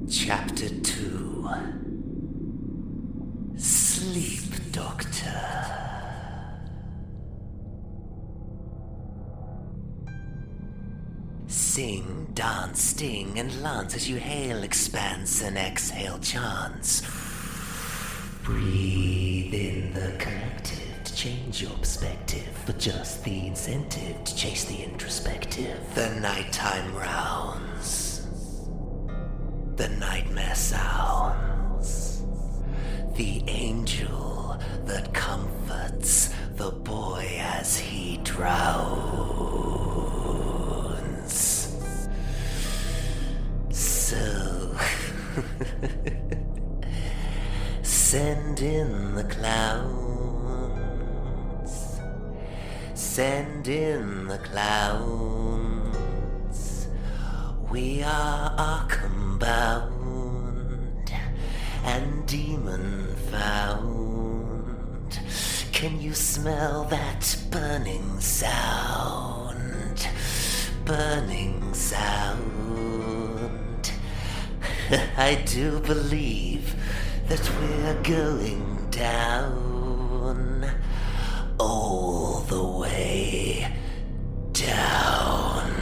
Chapter 2. Sleep Doctor. Sing, dance, sting, and lance as you hail expanse and exhale chants. Breathe in the collective to change your perspective, for just the incentive to chase the introspective. The nighttime rounds. The nightmare sounds. The angel that comforts the boy as he drowns. So, send in the clowns. Send in the clowns. We are Arkham bound and demon found. Can you smell that burning sound? Burning sound. I do believe that we're going down. All the way down.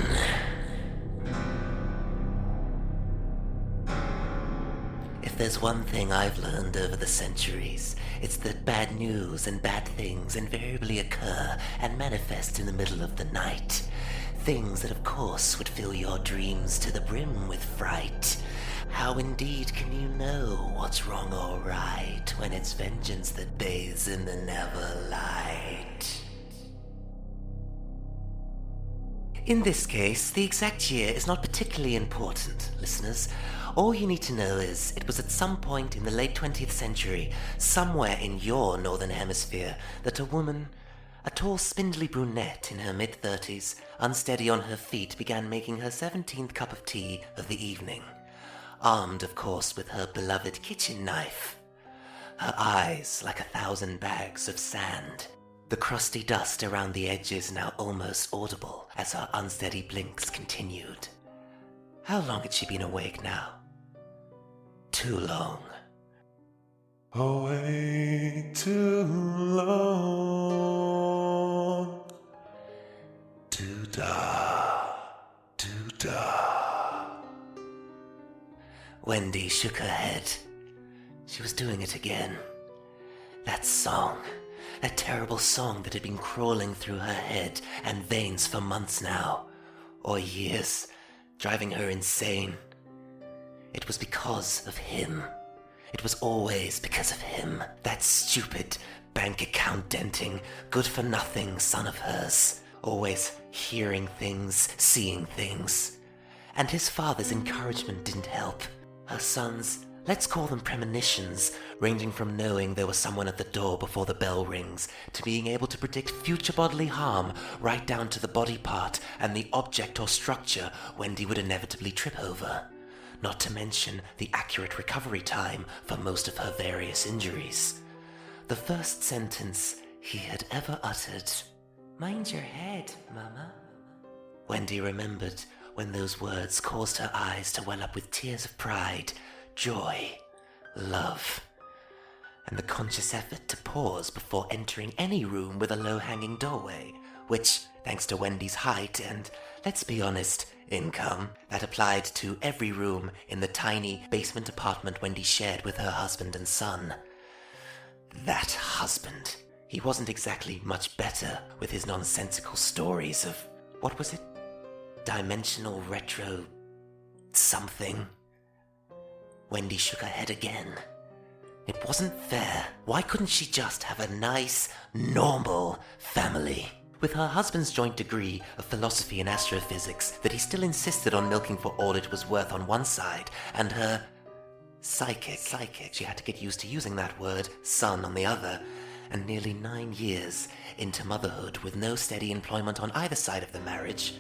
If there's one thing I've learned over the centuries, it's that bad news and bad things invariably occur and manifest in the middle of the night. Things that of course would fill your dreams to the brim with fright. How indeed can you know what's wrong or right when it's vengeance that bathes in the never light? In this case, the exact year is not particularly important, listeners. All you need to know is it was at some point in the late 20th century, somewhere in your northern hemisphere, that a woman, a tall spindly brunette in her mid-30s, unsteady on her feet, began making her 17th cup of tea of the evening. Armed, of course, with her beloved kitchen knife. Her eyes like 1,000 bags of sand. The crusty dust around the edges now almost audible as her unsteady blinks continued. How long had she been awake now? Too long. Awake too long. Doo-dah, doo-dah. Wendy shook her head. She was doing it again. That song. That terrible song that had been crawling through her head and veins for months now, or years, driving her insane. It was because of him. It was always because of him. That stupid, bank account denting, good-for-nothing son of hers. Always hearing things, seeing things. And his father's encouragement didn't help. Her son's, let's call them premonitions, ranging from knowing there was someone at the door before the bell rings, to being able to predict future bodily harm, right down to the body part and the object or structure Wendy would inevitably trip over. Not to mention the accurate recovery time for most of her various injuries. The first sentence he had ever uttered, "Mind your head, Mama." Wendy remembered when those words caused her eyes to well up with tears of pride, joy, love, and the conscious effort to pause before entering any room with a low-hanging doorway, which, thanks to Wendy's height and, let's be honest, income, that applied to every room in the tiny basement apartment Wendy shared with her husband and son. That husband. He wasn't exactly much better with his nonsensical stories of, what was it? Dimensional retro something. Wendy shook her head again. It wasn't fair. Why couldn't she just have a nice, normal family? With her husband's joint degree of philosophy and astrophysics that he still insisted on milking for all it was worth on one side, and her psychic, she had to get used to using that word, son on the other, and nearly 9 years into motherhood with no steady employment on either side of the marriage,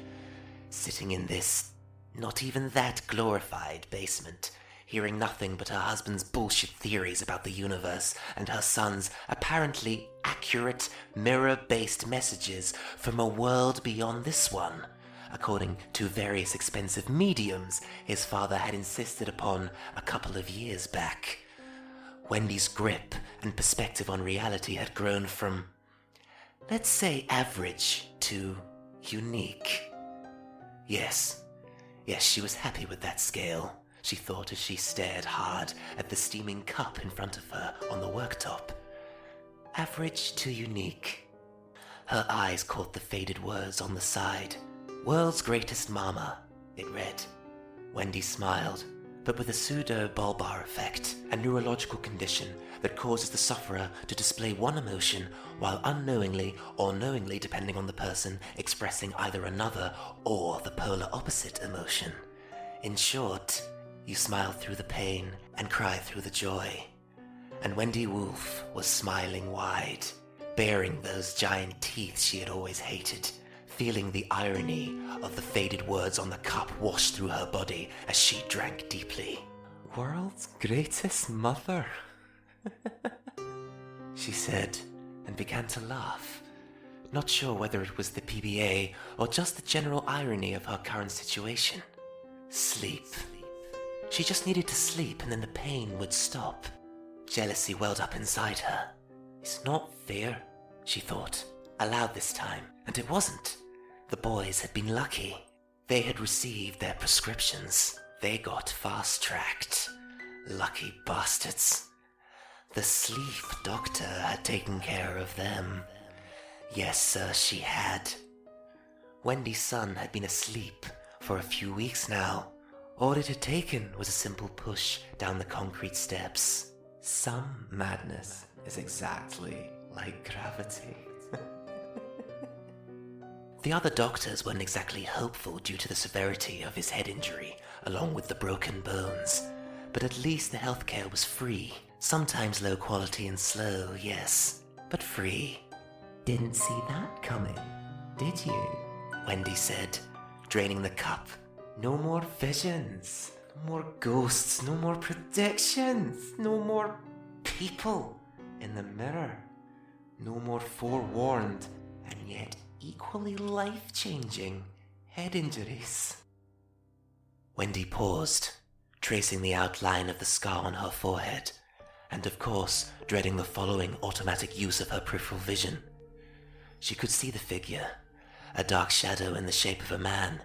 sitting in this, not even that glorified basement, hearing nothing but her husband's bullshit theories about the universe and her son's apparently accurate, mirror-based messages from a world beyond this one, according to various expensive mediums his father had insisted upon a couple of years back. Wendy's grip and perspective on reality had grown from, let's say, average to unique. Yes, she was happy with that scale, she thought as she stared hard at the steaming cup in front of her on the worktop. Average to unique. Her eyes caught the faded words on the side. World's Greatest Mama, it read. Wendy smiled, but with a pseudo-bulbar effect, a neurological condition that causes the sufferer to display one emotion while unknowingly or knowingly, depending on the person, expressing either another or the polar opposite emotion. In short, you smile through the pain and cry through the joy. And Wendy Wolf was smiling wide, baring those giant teeth she had always hated, feeling the irony of the faded words on the cup wash through her body as she drank deeply. World's greatest mother, she said, and began to laugh, not sure whether it was the PBA or just the general irony of her current situation. Sleep. She just needed to sleep and then the pain would stop. Jealousy welled up inside her. It's not fair, she thought, aloud this time, and it wasn't. The boys had been lucky. They had received their prescriptions. They got fast-tracked. Lucky bastards. The sleep doctor had taken care of them. Yes, sir, she had. Wendy's son had been asleep for a few weeks now. All it had taken was a simple push down the concrete steps. Some madness is exactly like gravity. The other doctors weren't exactly hopeful due to the severity of his head injury, along with the broken bones. But at least the healthcare was free. Sometimes low quality and slow, yes, but free. Didn't see that coming, did you? Wendy said, draining the cup. No more visions, no more ghosts, no more predictions, no more people in the mirror. No more forewarned and yet equally life-changing head injuries. Wendy paused, tracing the outline of the scar on her forehead, and of course dreading the following automatic use of her peripheral vision. She could see the figure, a dark shadow in the shape of a man,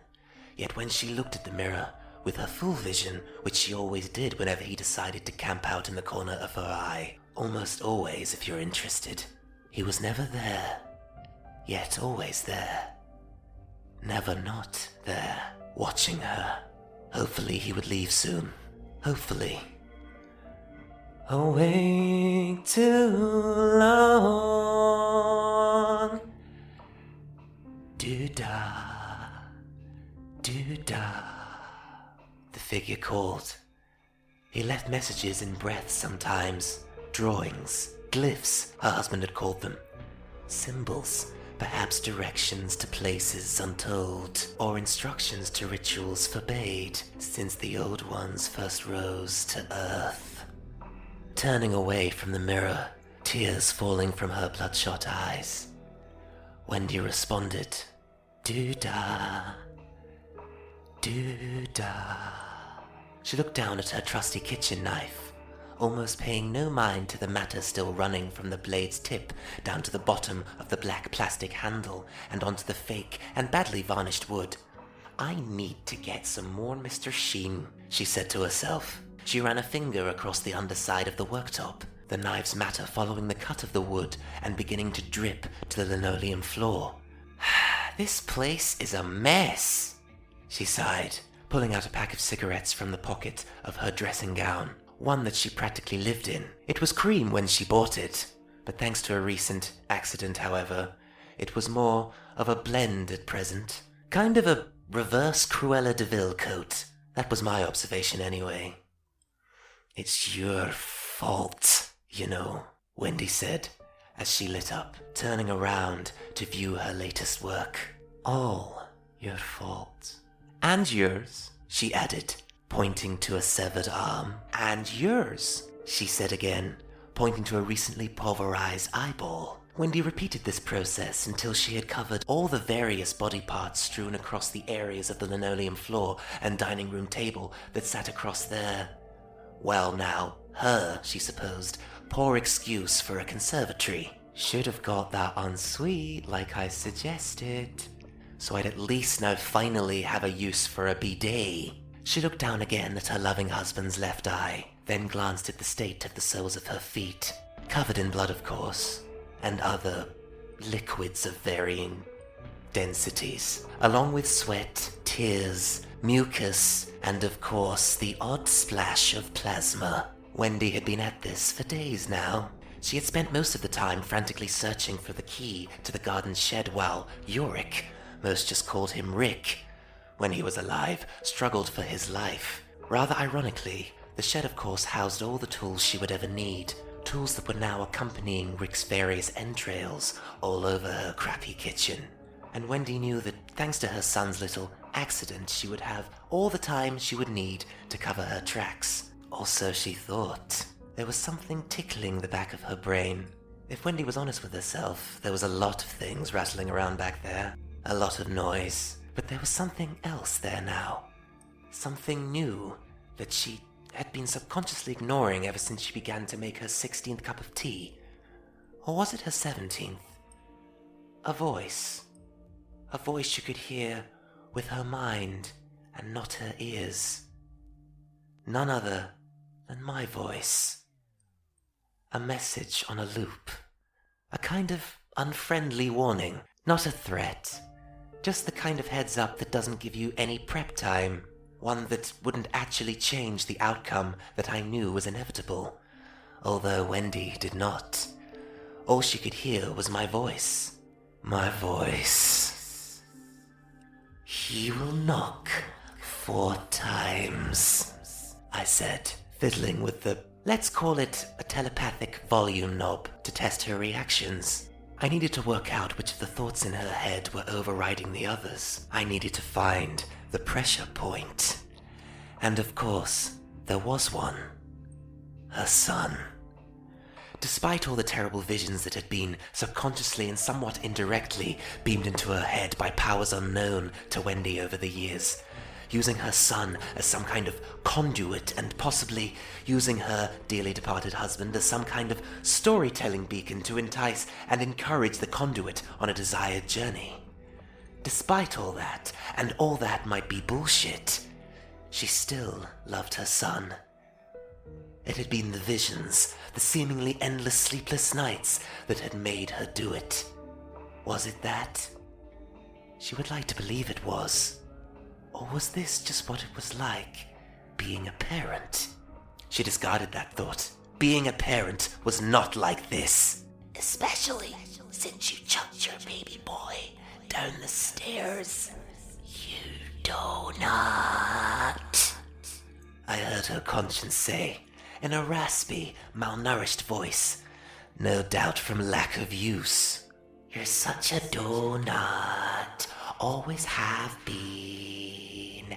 yet when she looked at the mirror with her full vision, which she always did whenever he decided to camp out in the corner of her eye, almost always if you're interested, he was never there, yet always there. Never not there, watching her. Hopefully he would leave soon. Hopefully. Awake too long. Do-da, do-da. The figure called. He left messages in breaths sometimes. Drawings, glyphs, her husband had called them. Symbols. Perhaps directions to places untold, or instructions to rituals forbade, since the old ones first rose to earth. Turning away from the mirror, tears falling from her bloodshot eyes, Wendy responded, "Do-da, do-da." She looked down at her trusty kitchen knife, almost paying no mind to the matter still running from the blade's tip down to the bottom of the black plastic handle and onto the fake and badly varnished wood. "I need to get some more Mr. Sheen," she said to herself. She ran a finger across the underside of the worktop, the knife's matter following the cut of the wood and beginning to drip to the linoleum floor. "This place is a mess," she sighed, pulling out a pack of cigarettes from the pocket of her dressing gown. One that she practically lived in. It was cream when she bought it, but thanks to a recent accident, however, it was more of a blend at present. Kind of a reverse Cruella de Vil coat. That was my observation anyway. "It's your fault, you know," Wendy said, as she lit up, turning around to view her latest work. "All your fault. And yours," she added, pointing to a severed arm. "And yours," she said again, pointing to a recently pulverized eyeball. Wendy repeated this process until she had covered all the various body parts strewn across the areas of the linoleum floor and dining room table that sat across there. Well now, her, she supposed, poor excuse for a conservatory. Should have got that ensuite like I suggested, so I'd at least now finally have a use for a bidet. She looked down again at her loving husband's left eye, then glanced at the state of the soles of her feet, covered in blood of course, and other liquids of varying densities, along with sweat, tears, mucus, and of course the odd splash of plasma. Wendy had been at this for days now. She had spent most of the time frantically searching for the key to the garden shed while Yorick, most just called him Rick, when he was alive, struggled for his life. Rather ironically, the shed of course housed all the tools she would ever need, tools that were now accompanying Rick's various entrails all over her crappy kitchen. And Wendy knew that thanks to her son's little accident, she would have all the time she would need to cover her tracks. Also, she thought. There was something tickling the back of her brain. If Wendy was honest with herself, there was a lot of things rattling around back there. A lot of noise. But there was something else there now. Something new that she had been subconsciously ignoring ever since she began to make her 16th cup of tea. Or was it her 17th? A voice. A voice she could hear with her mind and not her ears. None other than my voice. A message on a loop. A kind of unfriendly warning, not a threat. Just the kind of heads up that doesn't give you any prep time. One that wouldn't actually change the outcome that I knew was inevitable. Although Wendy did not. All she could hear was my voice. My voice. He will knock 4 times, I said, fiddling with the, let's call it a telepathic volume knob to test her reactions. I needed to work out which of the thoughts in her head were overriding the others. I needed to find the pressure point. And of course, there was one. Her son. Despite all the terrible visions that had been subconsciously and somewhat indirectly beamed into her head by powers unknown to Wendy over the years, using her son as some kind of conduit and possibly using her dearly departed husband as some kind of storytelling beacon to entice and encourage the conduit on a desired journey. Despite all that, and all that might be bullshit, she still loved her son. It had been the visions, the seemingly endless sleepless nights that had made her do it. Was it that? She would like to believe it was. Or was this just what it was like, being a parent? She discarded that thought. Being a parent was not like this. Especially since you chucked your baby boy down the stairs. You do not. I heard her conscience say, in a raspy, malnourished voice, no doubt from lack of use. You're such a do-not, always have been.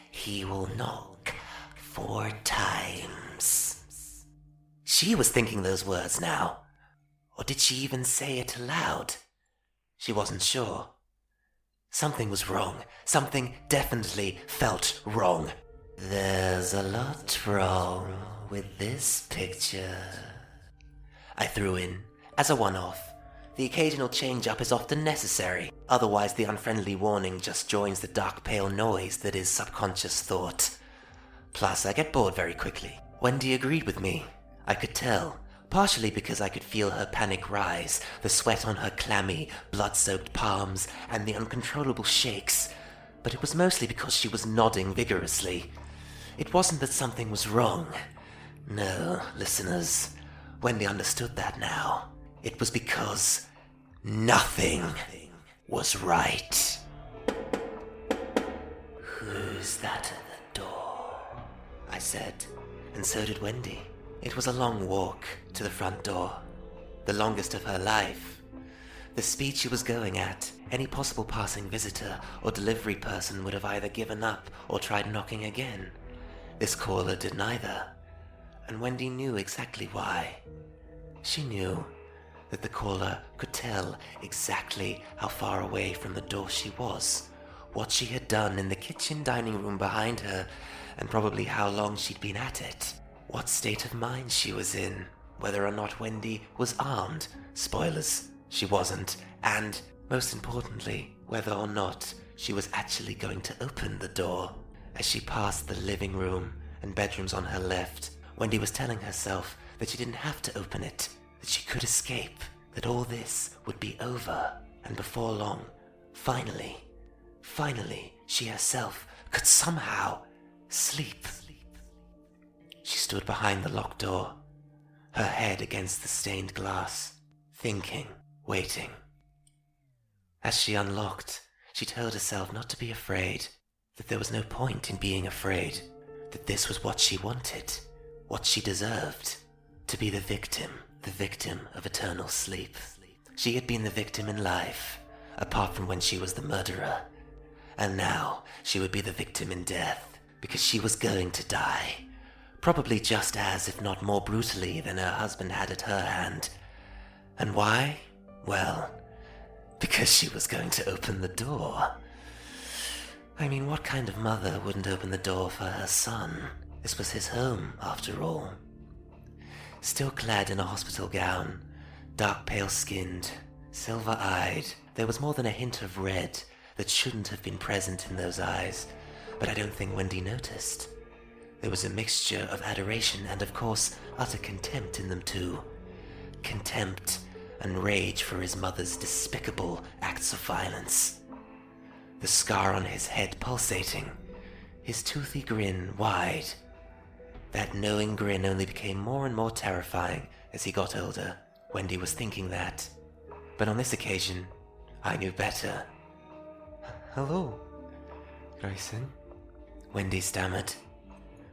He will knock 4 times. She was thinking those words now. Or did she even say it aloud? She wasn't sure. Something was wrong. Something definitely felt wrong. There's a lot wrong with this picture, I threw in, as a one-off. The occasional change-up is often necessary, otherwise the unfriendly warning just joins the dark pale noise that is subconscious thought. Plus, I get bored very quickly. Wendy agreed with me. I could tell, partially because I could feel her panic rise, the sweat on her clammy, blood-soaked palms, and the uncontrollable shakes, but it was mostly because she was nodding vigorously. It wasn't that something was wrong. No, listeners, Wendy understood that now. It was because nothing was right. Who's that at the door? I said, and so did Wendy. It was a long walk to the front door, the longest of her life. The speed she was going at, any possible passing visitor or delivery person would have either given up or tried knocking again. This caller did neither, and Wendy knew exactly why. She knew that the caller could tell exactly how far away from the door she was, what she had done in the kitchen dining room behind her, and probably how long she'd been at it, what state of mind she was in, whether or not Wendy was armed. Spoilers, she wasn't, and, most importantly, whether or not she was actually going to open the door. As she passed the living room and bedrooms on her left, Wendy was telling herself that she didn't have to open it, that she could escape, that all this would be over, and before long, finally, she herself could somehow sleep. She stood behind the locked door, her head against the stained glass, thinking, waiting. As she unlocked, she told herself not to be afraid, that there was no point in being afraid, that this was what she wanted, what she deserved, to be the victim of eternal sleep. She had been the victim in life, apart from when she was the murderer, and now she would be the victim in death, because she was going to die, probably just as, if not more brutally than her husband had at her hand. And why? Well, because she was going to open the door. I mean, what kind of mother wouldn't open the door for her son? This was his home, after all. Still clad in a hospital gown, dark pale-skinned, silver-eyed, there was more than a hint of red that shouldn't have been present in those eyes, but I don't think Wendy noticed. There was a mixture of adoration and, of course, utter contempt in them too. Contempt and rage for his mother's despicable acts of violence. The scar on his head pulsating, his toothy grin wide. That knowing grin only became more and more terrifying as he got older. Wendy was thinking that. But on this occasion, I knew better. "Hello, Grayson," Wendy stammered,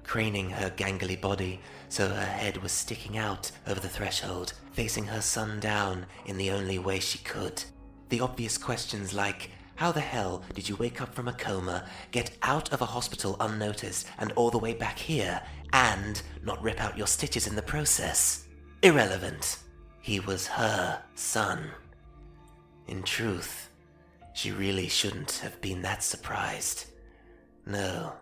craning her gangly body so her head was sticking out over the threshold, facing her son down in the only way she could. The obvious questions like, how the hell did you wake up from a coma, get out of a hospital unnoticed, and all the way back here, and not rip out your stitches in the process? Irrelevant. He was her son. In truth, she really shouldn't have been that surprised. No,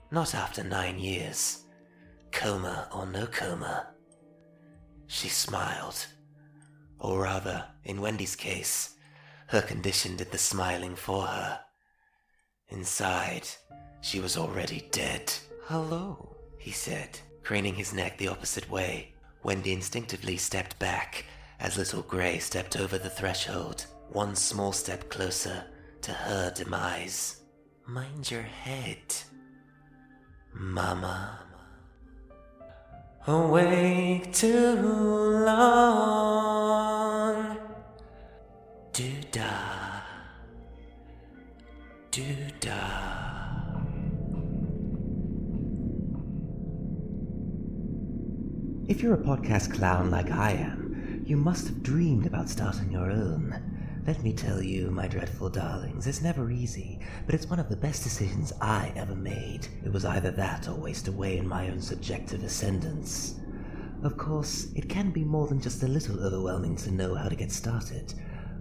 not after 9 years, coma or no coma. She smiled. Or rather, in Wendy's case, her condition did the smiling for her. Inside, she was already dead. "Hello," he said, craning his neck the opposite way. Wendy instinctively stepped back as little Gray stepped over the threshold, one small step closer to her demise. "Mind your head, Mama." Awake too long. Do-da, do-da. If you're a podcast clown like I am, you must have dreamed about starting your own. Let me tell you, my dreadful darlings, it's never easy, but it's one of the best decisions I ever made. It was either that or waste away in my own subjective ascendance. Of course, it can be more than just a little overwhelming to know how to get started.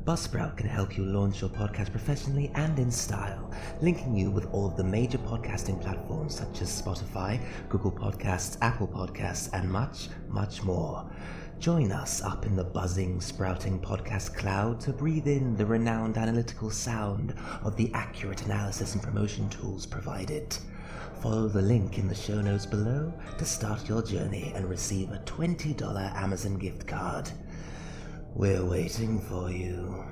Buzzsprout can help you launch your podcast professionally and in style, linking you with all of the major podcasting platforms such as Spotify, Google Podcasts, Apple Podcasts, and much, much more. Join us up in the buzzing, sprouting podcast cloud to breathe in the renowned analytical sound of the accurate analysis and promotion tools provided. Follow the link in the show notes below to start your journey and receive a $20 Amazon gift card. We're waiting for you.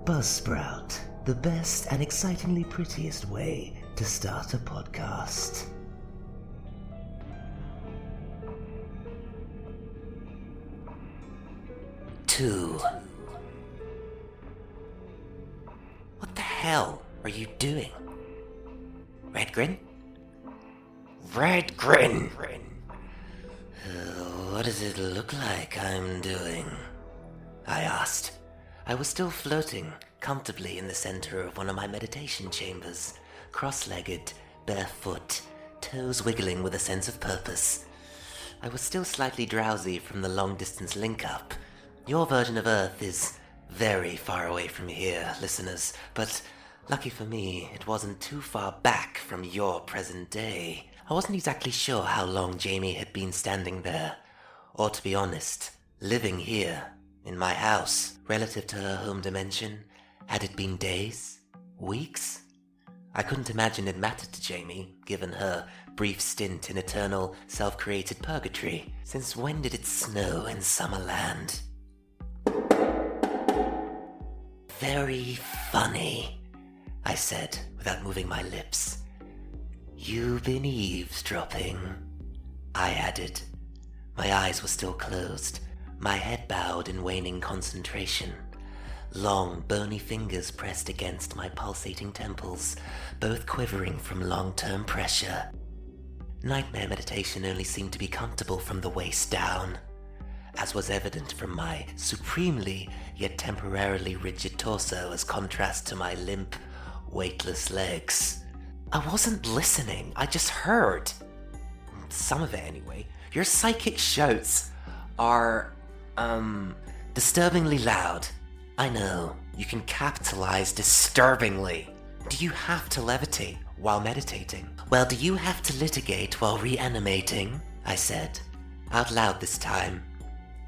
Buzzsprout, the best and excitingly prettiest way to start a podcast. Two. What the hell are you doing? RedGrin? RedGrin! What does it look like I'm doing? I asked. I was still floating comfortably in the center of one of my meditation chambers, cross-legged, barefoot, toes wiggling with a sense of purpose. I was still slightly drowsy from the long-distance link-up, Your version of Earth is very far away from here, listeners, but lucky for me, it wasn't too far back from your present day. I wasn't exactly sure how long Jamie had been standing there, or to be honest, living here, in my house, relative to her home dimension. Had it been days? Weeks? I couldn't imagine it mattered to Jamie, given her brief stint in eternal, self-created purgatory. Since when did it snow in Summerland? Very funny, I said, without moving my lips. You've been eavesdropping, I added. My eyes were still closed, my head bowed in waning concentration. Long, bony fingers pressed against my pulsating temples, both quivering from long-term pressure. Nightmare meditation only seemed to be comfortable from the waist down, as was evident from my supremely yet temporarily rigid torso as contrast to my limp, weightless legs. I wasn't listening, I just heard. Some of it anyway. Your psychic shouts are, disturbingly loud. I know, you can capitalize disturbingly. Do you have to levitate while meditating? Well, do you have to litigate while reanimating? I said, out loud this time.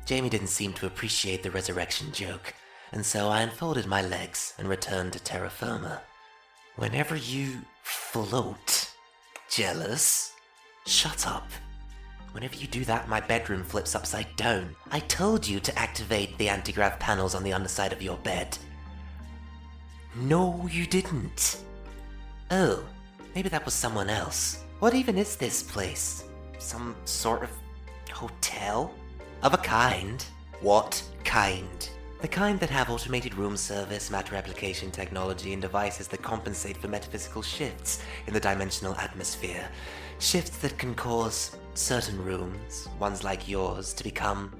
Jamie didn't seem to appreciate the resurrection joke, and so I unfolded my legs and returned to terra firma. Whenever you float. Jealous? Shut up. Whenever you do that, my bedroom flips upside down. I told you to activate the anti-grav panels on the underside of your bed. No, you didn't. Oh, maybe that was someone else. What even is this place? Some sort of hotel? Of a kind. What kind? The kind that have automated room service, matter application technology, and devices that compensate for metaphysical shifts in the dimensional atmosphere. Shifts that can cause certain rooms, ones like yours, to become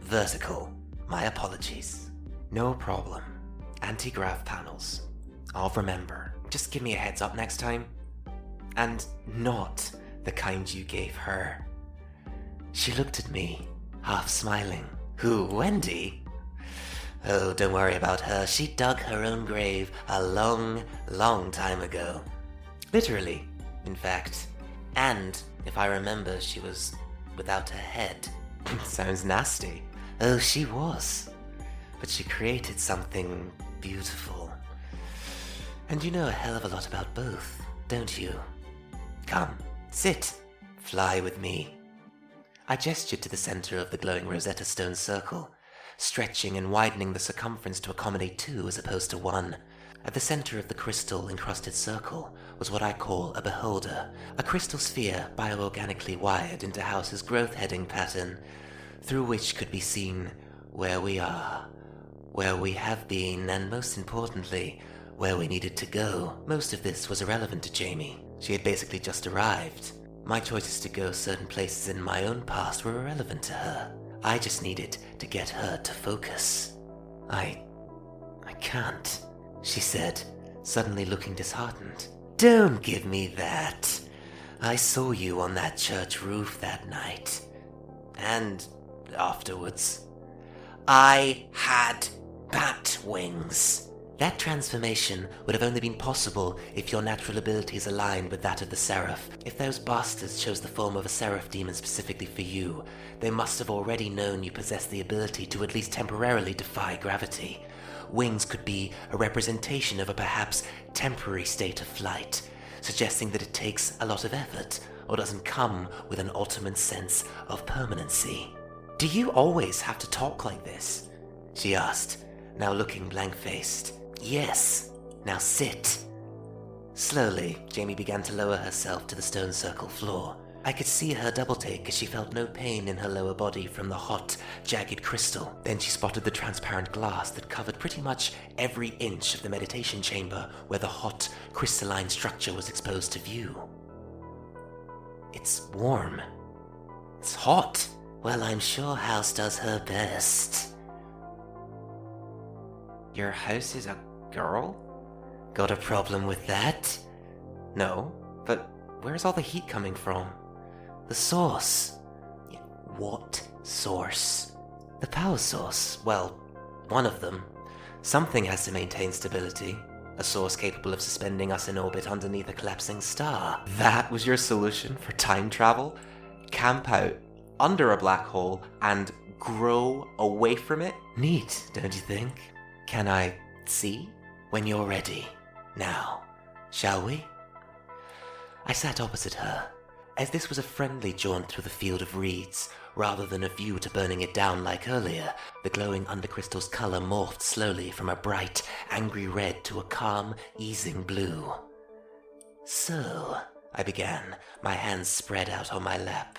vertical. My apologies. No problem. Anti-grav panels. I'll remember. Just give me a heads up next time. And not the kind you gave her. She looked at me, half smiling. Who, Wendy? Oh, don't worry about her. She dug her own grave a long, long time ago. Literally, in fact. And, if I remember, she was without a head. Sounds nasty. Oh, she was. But she created something beautiful. And you know a hell of a lot about both, don't you? Come, sit, fly with me. I gestured to the center of the glowing Rosetta Stone circle, stretching and widening the circumference to accommodate two as opposed to one. At the center of the crystal-encrusted circle was what I call a beholder, a crystal sphere bioorganically wired into House's growth heading pattern, through which could be seen where we are, where we have been, and most importantly, where we needed to go. Most of this was irrelevant to Jamie. She had basically just arrived. My choices to go certain places in my own past were irrelevant to her. I just needed to get her to focus. I can't, she said, suddenly looking disheartened. Don't give me that. I saw you on that church roof that night. And afterwards. I had bat wings. That transformation would have only been possible if your natural abilities aligned with that of the Seraph. If those bastards chose the form of a Seraph demon specifically for you, they must have already known you possessed the ability to at least temporarily defy gravity. Wings could be a representation of a perhaps temporary state of flight, suggesting that it takes a lot of effort or doesn't come with an ultimate sense of permanency. Do you always have to talk like this? She asked, now looking blank-faced. Yes. Now sit. Slowly, Jamie began to lower herself to the stone circle floor. I could see her double-take as she felt no pain in her lower body from the hot, jagged crystal. Then she spotted the transparent glass that covered pretty much every inch of the meditation chamber where the hot, crystalline structure was exposed to view. It's warm. It's hot. Well, I'm sure House does her best. Your house is a girl? Got a problem with that? No, but where's all the heat coming from? The source. What source? The power source, well, one of them. Something has to maintain stability. A source capable of suspending us in orbit underneath a collapsing star. That was your solution for time travel? Camp out under a black hole and grow away from it? Neat, don't you think? Can I see? When you're ready. Now, shall we? I sat opposite her, as this was a friendly jaunt through the field of reeds, rather than a view to burning it down like earlier. The glowing undercrystal's color morphed slowly from a bright, angry red to a calm, easing blue. So, I began, my hands spread out on my lap.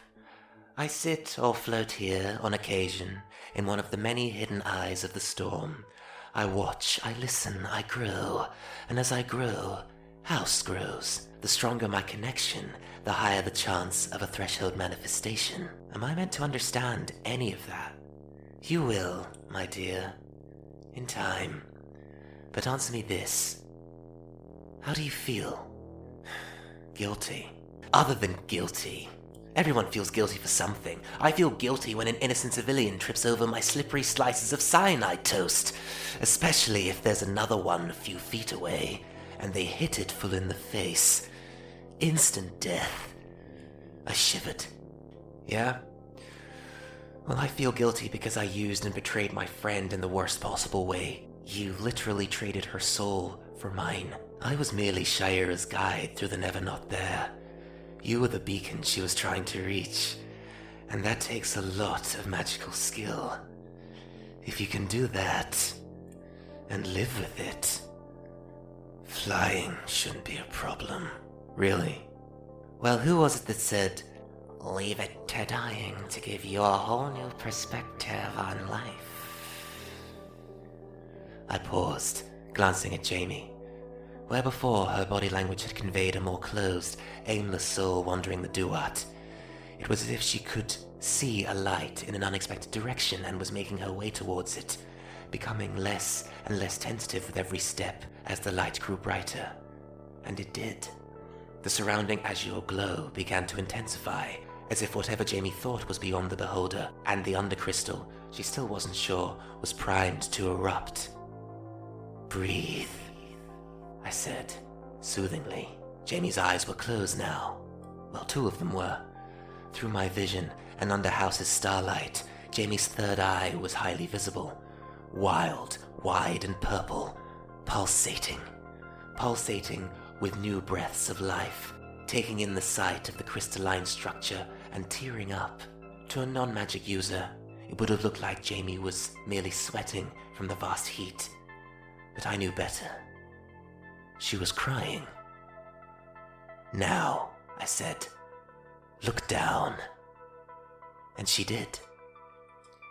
I sit or float here, on occasion, in one of the many hidden eyes of the storm. I watch, I listen, I grow, and as I grow, house grows. The stronger my connection, the higher the chance of a threshold manifestation. Am I meant to understand any of that? You will, my dear, in time. But answer me this. How do you feel? Guilty. Other than guilty. Everyone feels guilty for something. I feel guilty when an innocent civilian trips over my slippery slices of cyanide toast, especially if there's another one a few feet away, and they hit it full in the face. Instant death. I shivered. Yeah? Well, I feel guilty because I used and betrayed my friend in the worst possible way. You literally traded her soul for mine. I was merely Shira's guide through the never not there. You were the beacon she was trying to reach, and that takes a lot of magical skill. If you can do that, and live with it, flying shouldn't be a problem. Really? Well, who was it that said, "Leave it to dying to give you a whole new perspective on life"? I paused, glancing at Jamie. Where before her body language had conveyed a more closed, aimless soul wandering the duat, it was as if she could see a light in an unexpected direction and was making her way towards it, becoming less and less tentative with every step as the light grew brighter. And it did. The surrounding azure glow began to intensify, as if whatever Jamie thought was beyond the beholder, and the undercrystal, she still wasn't sure, was primed to erupt. Breathe, I said, soothingly. Jamie's eyes were closed now. Well, two of them were. Through my vision, and under House's starlight, Jamie's third eye was highly visible. Wild, wide and purple, pulsating with new breaths of life, taking in the sight of the crystalline structure and tearing up. To a non-magic user, it would have looked like Jamie was merely sweating from the vast heat. But I knew better. She was crying. Now, I said, look down. And she did.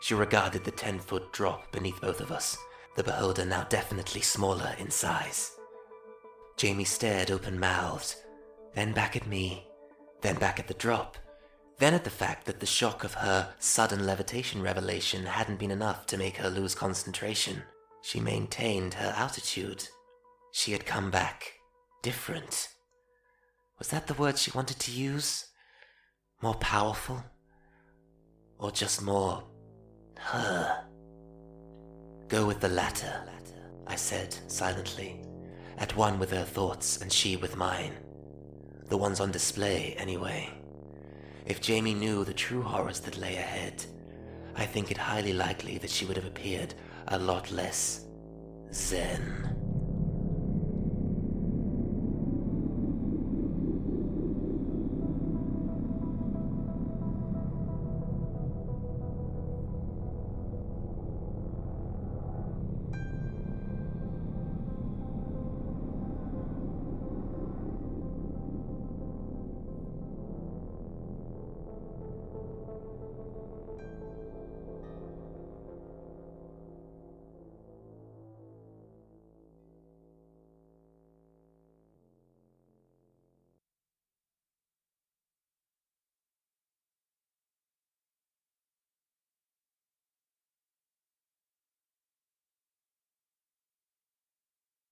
She regarded the 10-foot drop beneath both of us, the beholder now definitely smaller in size. Jamie stared open-mouthed, then back at me, then back at the drop, then at the fact that the shock of her sudden levitation revelation hadn't been enough to make her lose concentration. She maintained her altitude. She had come back different. Was that the word she wanted to use? More powerful? Or just more her? Go with the latter, I said silently, at one with her thoughts and she with mine. The ones on display, anyway. If Jamie knew the true horrors that lay ahead, I think it highly likely that she would have appeared a lot less zen.